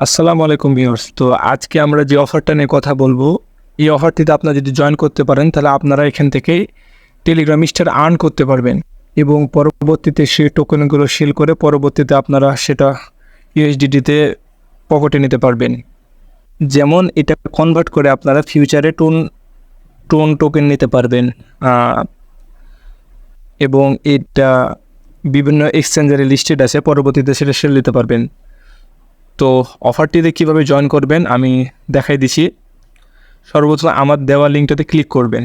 আসসালামু আলাইকুম ভিউয়ার্স। তো আজকে আমরা যে অফারটা নিয়ে কথা বলবো, এই অফারটিতে আপনারা যদি জয়েন করতে পারেন তাহলে আপনারা এখান থেকেই টেলিগ্রাম স্টার আর্ন করতে পারবেন এবং পরবর্তীতে সেই টোকেনগুলো সেল করে পরবর্তীতে আপনারা সেটা ইউএসডিটিতে পকেটে নিতে পারবেন। যেমন এটা কনভার্ট করে আপনারা ফিউচারে টোন টোকেন নিতে পারবেন এবং এটা বিভিন্ন এক্সচেঞ্জারে লিস্টেড আছে, পরবর্তীতে সেটা সেল দিতে পারবেন। তো অফারটিতে কীভাবে জয়েন করবেন আমি দেখাই দিছি। সর্বপ্রথম আমার দেওয়া লিঙ্কটাতে ক্লিক করবেন,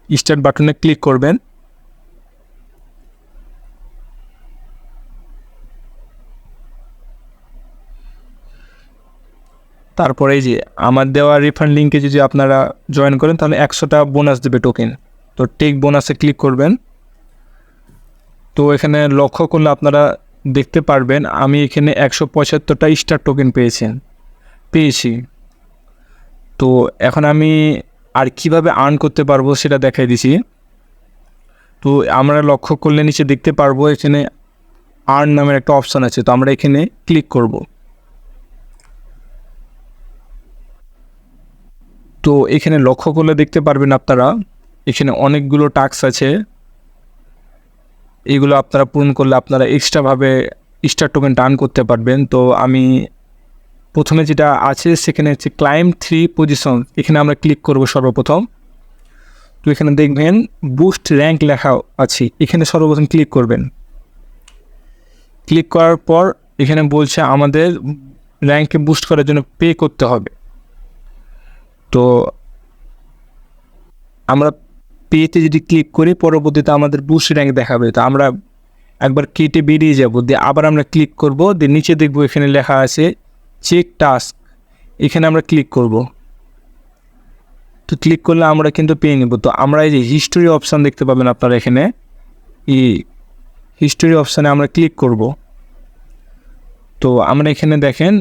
স্টার্ট বাটনে ক্লিক করবেন। তারপরে এই যে আমার দেওয়া রিফান্ড লিঙ্কে যদি আপনারা জয়েন করেন তাহলে 100টা বোনাস দেবে টোকেন। তো টেক বোনাসে ক্লিক করবেন। তো এখানে লক্ষ্য করলে আপনারা দেখতে পারবেন আমি এখানে 175টা স্টার টোকেন পেয়েছি। তো এখন আমি আর কিভাবে আর্ন করতে পারবো সেটা দেখাই দিছি। তো আমরা লক্ষ্য করলে নিচে দেখতে পারবো এখানে আর্ন নামের একটা অপশান আছে, তো আমরা এখানে ক্লিক করব। তো এখানে লক্ষ্য করলে দেখতে পারবেন আপনারা এখানে অনেকগুলো টাস্ক আছে, এগুলো আপনারা পূরণ করলে আপনারা এক্সট্রাভাবে স্টার টোকেনটা আর্ন করতে পারবেন। তো আমি প্রথমে যেটা আছে সেখানে হচ্ছে ক্লাইম 3 পজিশন, এখানে আমরা ক্লিক করব সর্বপ্রথম। তো এখানে দেখবেন বুস্ট র্যাঙ্ক লেখা আছে, এখানে সর্বপ্রথম ক্লিক করবেন। ক্লিক করার পর এখানে বলছে আমাদের র্যাঙ্কে বুস্ট করার জন্য পে করতে হবে। তো আমরা পেতে যদি ক্লিক করি পরবর্তীতে আমাদের বুস্ট র্যাঙ্ক দেখাবে। তো আমরা একবার কেটে বেরিয়ে যাব, দিয়ে আবার আমরা ক্লিক করব, দিয়ে নিচে দেখব এখানে লেখা আছে চেক টাস্ক, এখানে আমরা ক্লিক করব। তো ক্লিক করলে আমরা কিন্তু পেয়ে নেব। তো আমরা এই যে হিস্টোরি অপশান দেখতে পাবেন আপনারা, এখানে এই হিস্টোরি অপশানে আমরা ক্লিক করব। তো আমরা এখানে দেখেন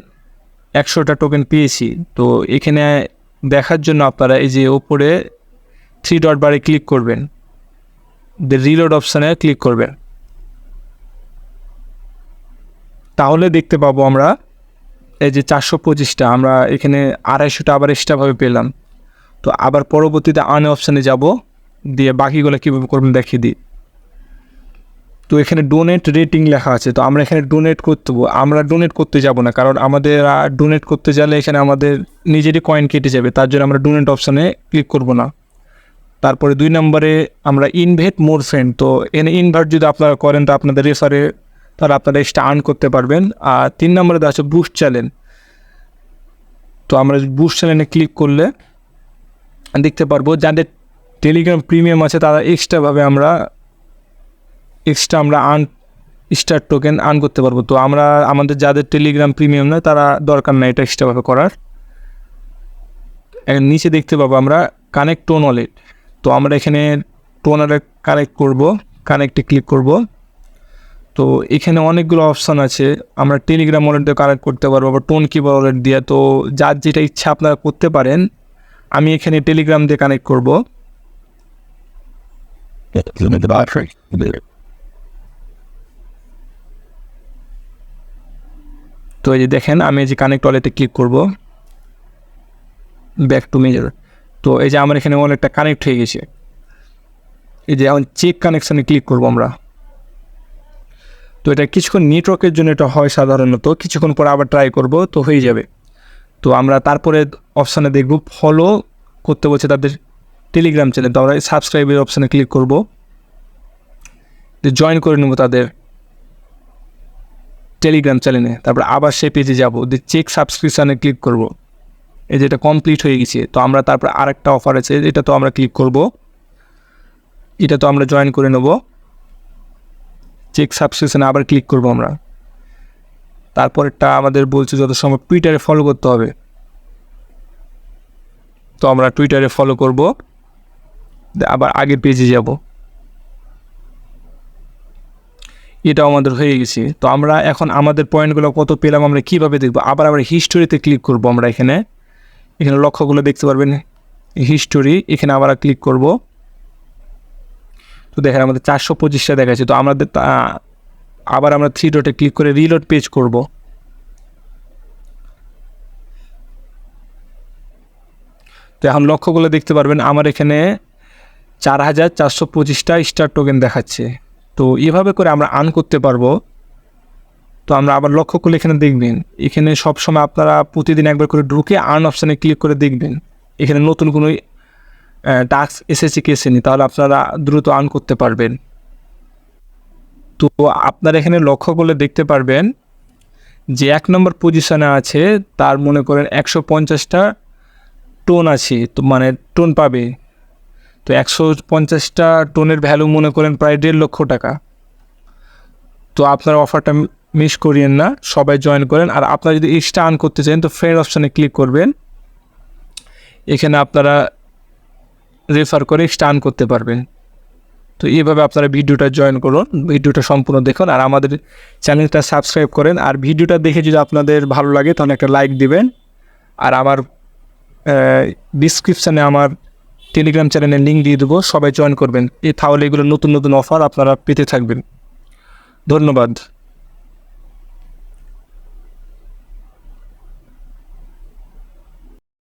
100টা টোকেন পেয়েছি। তো এখানে দেখার জন্য আপনারা এই যে ওপরে 3 ডট বারে ক্লিক করবেন, রিলোড অপশানে ক্লিক করবেন। তাহলে দেখতে পাবো আমরা এই যে 425টা, আমরা এখানে 250টা আবার এক্সট্রাভাবে পেলাম। তো আবার পরবর্তীতে আর্ন অপশানে যাব, দিয়ে বাকিগুলো কীভাবে করবেন দেখিয়ে দিই। তো এখানে ডোনেট রেটিং লেখা আছে, তো আমরা এখানে ডোনেট করতে আমরা ডোনেট করতে যাব না, কারণ আমাদের ডোনেট করতে গেলে এখানে আমাদের নিজেরই কয়েন কেটে যাবে, তার জন্য আমরা ডোনেট অপশানে ক্লিক করব না। তারপরে 2 নম্বরে আমরা ইনভাইট মোর ফ্রেন্ড, তো এখানে ইনভাইট যদি আপনারা করেন তো আপনাদের রেফারে তাহলে আপনারা এক্সট্রা আর্ন করতে পারবেন। আর 3 নম্বরে আছে বুস্ট চ্যানেল, তো আমরা বুস্ট চ্যানেলে ক্লিক করলে দেখতে পারবো যাদের টেলিগ্রাম প্রিমিয়াম আছে তারা এক্সট্রা আমরা স্টার টোকেন আর্ন করতে পারবো। তো আমরা আমাদের যাদের টেলিগ্রাম প্রিমিয়াম নয় তারা দরকার নাই এটা এক্সট্রাভাবে করার। নিচে দেখতে পাবো আমরা কানেক্ট টোন ওয়ালেট, তো আমরা এখানে টোন ওয়ালেট কানেক্টে ক্লিক করব। তো এখানে অনেকগুলো অপশান আছে, আমরা টেলিগ্রাম ওয়ালেট দিয়ে কানেক্ট করতে পারবো, আবার টোন কিবোর্ড ওয়ালেট দিয়ে। তো যার যেটা ইচ্ছা আপনারা করতে পারেন। আমি এখানে টেলিগ্রাম দিয়ে কানেক্ট করব। তো এই যে দেখেন আমি এই যে কানেক্ট ওয়ালেটে ক্লিক করব, ব্যাক টু মেজার। তো এই যে আমার এখানে ওয়ালেটটা কানেক্ট হয়ে গেছে। এই যে এখন চেক কানেকশানে ক্লিক করব আমরা। তো এটা কিছুক্ষণ নেটওয়ার্কের জন্য এটা হয় সাধারণত, কিছুক্ষণ পর আবার ট্রাই করব, তো হয়ে যাবে। তো আমরা তারপরে অপশানে দেখব ফলো করতে বলছে তাদের টেলিগ্রাম চ্যানেল, তো আমরা সাবস্ক্রাইবের অপশানে ক্লিক করব, জয়েন করে নেব তাদের টেলিগ্রাম চ্যানেলে। তারপর আবার সেই পেজে যাব, চেক সাবস্ক্রিপশানে ক্লিক করব। এই যেটা কমপ্লিট হয়ে গেছে। তো আমরা তারপর আরেকটা অফার আছে, এটা তো আমরা ক্লিক করব, এটা তো আমরা জয়েন করে নেব। চেক সাবস্ক্রিপশানে আবার ক্লিক করব আমরা। তারপরটা আমাদের বলছে যত সময় টুইটারে ফলো করতে হবে, তো আমরা টুইটারে ফলো করব, আবার আগের পেজে যাব। এটাও আমাদের হয়ে গেছে। তো আমরা এখন আমাদের পয়েন্টগুলো কত পেলাম আমরা কীভাবে দেখব, আবার আমরা হিস্টোরিতে ক্লিক করব। আমরা এখানে লক্ষ্যগুলো দেখতে পারবেন হিস্টোরি, এখানে আবার ক্লিক করব। তো দেখেন আমাদের 425টা দেখাচ্ছে। তো আমাদের আবার আমরা 3 ডটে ক্লিক করে রিলোড পেজ করব। তো এখন লক্ষ্য করলে দেখতে পারবেন আমার এখানে 4425টা স্টার টোকেন দেখাচ্ছে। তো এভাবে করে আমরা আর্ন করতে পারবো। তো আমরা আবার লক্ষ্য করলে এখানে দেখবেন, এখানে সবসময় আপনারা প্রতিদিন একবার করে ঢুকে আর্ন অপশানে ক্লিক করে দেখবেন এখানে নতুন কোনো টাস্ক এসেছে কি এসেনি, তাহলে আপনারা দ্রুত আর্ন করতে পারবেন। তো আপনারা এখানে লক্ষ্য করলে দেখতে পারবেন যে 1 নম্বর পজিশনে আছে তার মনে করেন 150টা টোন আছে, তো মানে টোন পাবে। তো 150টা টোনের ভ্যালু মনে করেন প্রায় 1.5 লক্ষ টাকা। তো আপনার অফারটা মিস করিয়েন না, সবাই জয়েন করেন। আর আপনারা যদি এক্সট্রা আর্ন করতে চান তো ফ্রেন্ড অপশানে ক্লিক করবেন, এখানে আপনারা রেফার করে এক্সট্রা আর্ন করতে পারবেন। তো এইভাবে আপনারা ভিডিওটা জয়েন করুন, ভিডিওটা সম্পূর্ণ দেখুন আর আমাদের চ্যানেলটা সাবস্ক্রাইব করেন। আর ভিডিওটা দেখে যদি আপনাদের ভালো লাগে তাহলে একটা লাইক দিবেন। আর আমার ডিসক্রিপশানে আমার টেলিগ্রাম চ্যানেলের লিঙ্ক দিয়ে দেবো, সবাই জয়েন করবেন। তাহলে এগুলো নতুন নতুন অফার আপনারা পেতে থাকবেন। ধন্যবাদ।